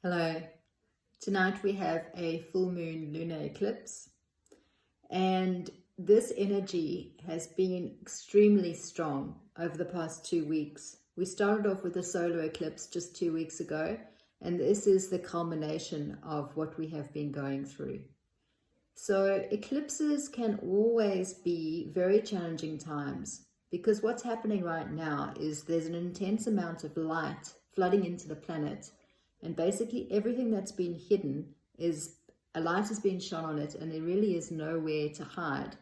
Hello. Tonight we have a full moon lunar eclipse, and this energy has been extremely strong over the past 2 weeks. We started off with a solar eclipse just 2 weeks ago, and this is the culmination of what we have been going through. So eclipses can always be very challenging times because what's happening right now is there's an intense amount of light flooding into the planet. And basically everything that's been hidden is a light has been shone on it, and there really is nowhere to hide.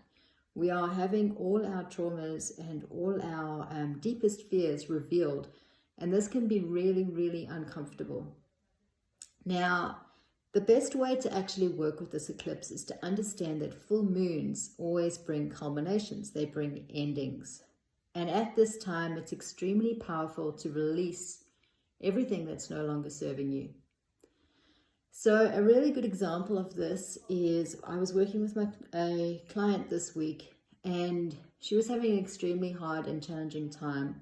We are having all our traumas and all our deepest fears revealed, and this can be really, really uncomfortable. Now, the best way to actually work with this eclipse is to understand that full moons always bring culminations, they bring endings. And at this time, it's extremely powerful to release everything that's no longer serving you. So a really good example of this is I was working with a client this week, and she was having an extremely hard and challenging time.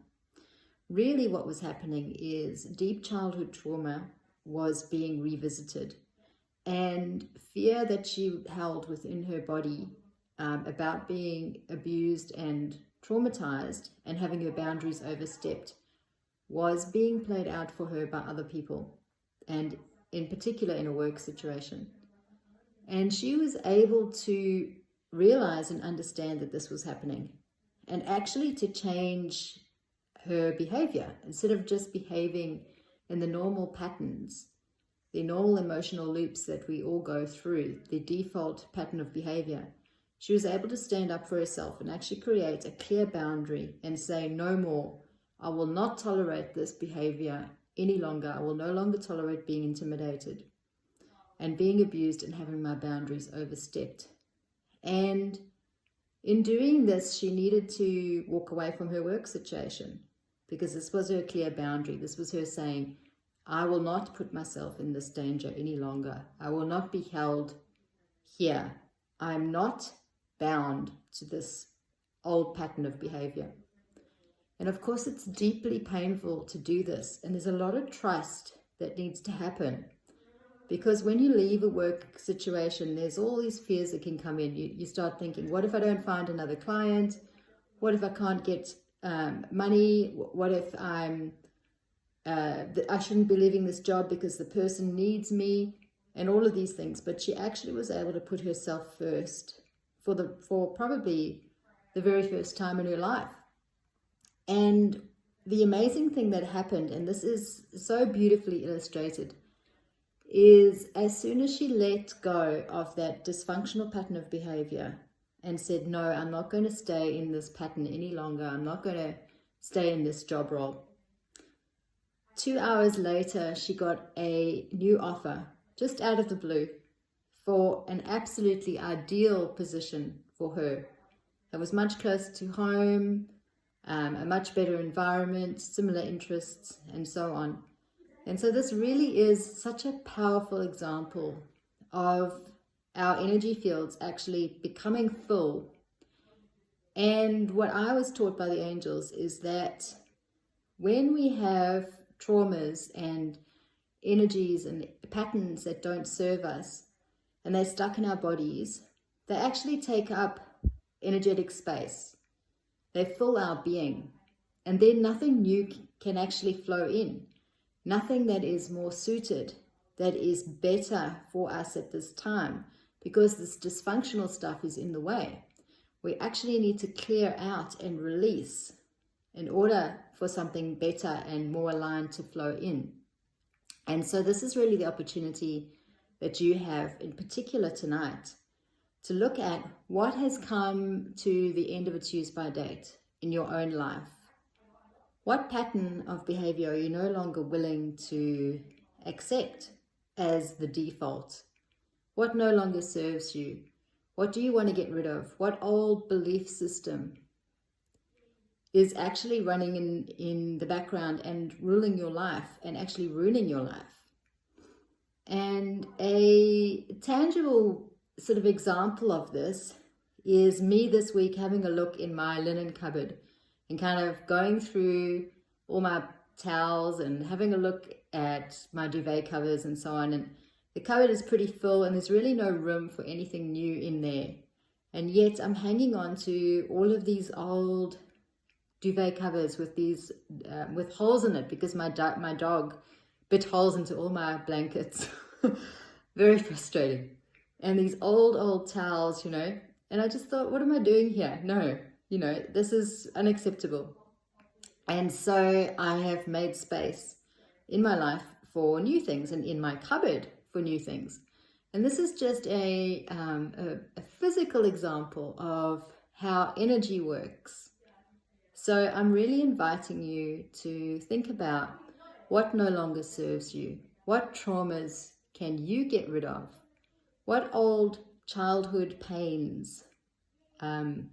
Really what was happening is deep childhood trauma was being revisited, and fear that she held within her body about being abused and traumatized and having her boundaries overstepped was being played out for her by other people, and in particular in a work situation. And she was able to realize and understand that this was happening, and actually to change her behavior. Instead of just behaving in the normal patterns, the normal emotional loops that we all go through, the default pattern of behavior, she was able to stand up for herself and actually create a clear boundary and say, no more. I will not tolerate this behavior any longer. I will no longer tolerate being intimidated and being abused and having my boundaries overstepped. And in doing this, she needed to walk away from her work situation because this was her clear boundary. This was her saying, I will not put myself in this danger any longer. I will not be held here. I'm not bound to this old pattern of behavior. And of course, it's deeply painful to do this. And there's a lot of trust that needs to happen. Because when you leave a work situation, there's all these fears that can come in. You start thinking, what if I don't find another client? What if I can't get money? What if I shouldn't be leaving this job because the person needs me? And all of these things. But she actually was able to put herself first for probably the very first time in her life. And the amazing thing that happened, and this is so beautifully illustrated, is as soon as she let go of that dysfunctional pattern of behavior and said, no, I'm not going to stay in this pattern any longer. I'm not going to stay in this job role. 2 hours later, she got a new offer just out of the blue for an absolutely ideal position for her. It was much closer to home, a much better environment, similar interests, and so on. And so this really is such a powerful example of our energy fields actually becoming full. And what I was taught by the angels is that when we have traumas and energies and patterns that don't serve us, and they're stuck in our bodies, they actually take up energetic space. They fill our being, and then nothing new can actually flow in. Nothing that is more suited, that is better for us at this time, because this dysfunctional stuff is in the way. We actually need to clear out and release in order for something better and more aligned to flow in. And so this is really the opportunity that you have in particular tonight to look at what has come to the end of its use-by date in your own life. What pattern of behavior are you no longer willing to accept as the default? What no longer serves you? What do you want to get rid of? What old belief system is actually running in the background and ruling your life and actually ruining your life? And a tangible sort of example of this is me this week having a look in my linen cupboard and kind of going through all my towels and having a look at my duvet covers and so on, and the cupboard is pretty full and there's really no room for anything new in there. And yet I'm hanging on to all of these old duvet covers with these with holes in it, because my dog bit holes into all my blankets. Very frustrating. And these old towels, you know, and I just thought, what am I doing here? No, you know, this is unacceptable. And so I have made space in my life for new things, and in my cupboard for new things. And this is just a physical example of how energy works. So I'm really inviting you to think about what no longer serves you. What traumas can you get rid of? What old childhood pains and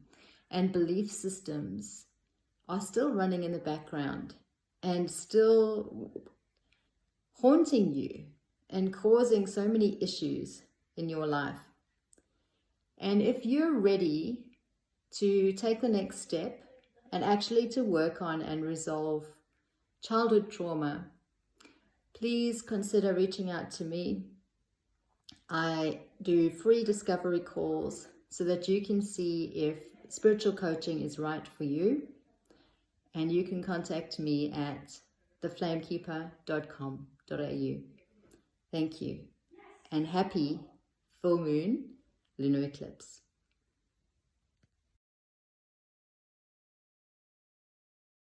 belief systems are still running in the background and still haunting you and causing so many issues in your life? And if you're ready to take the next step and actually to work on and resolve childhood trauma, please consider reaching out to me. I do free discovery calls so that you can see if spiritual coaching is right for you. And you can contact me at theflamekeeper.com.au. Thank you, and happy full moon lunar eclipse.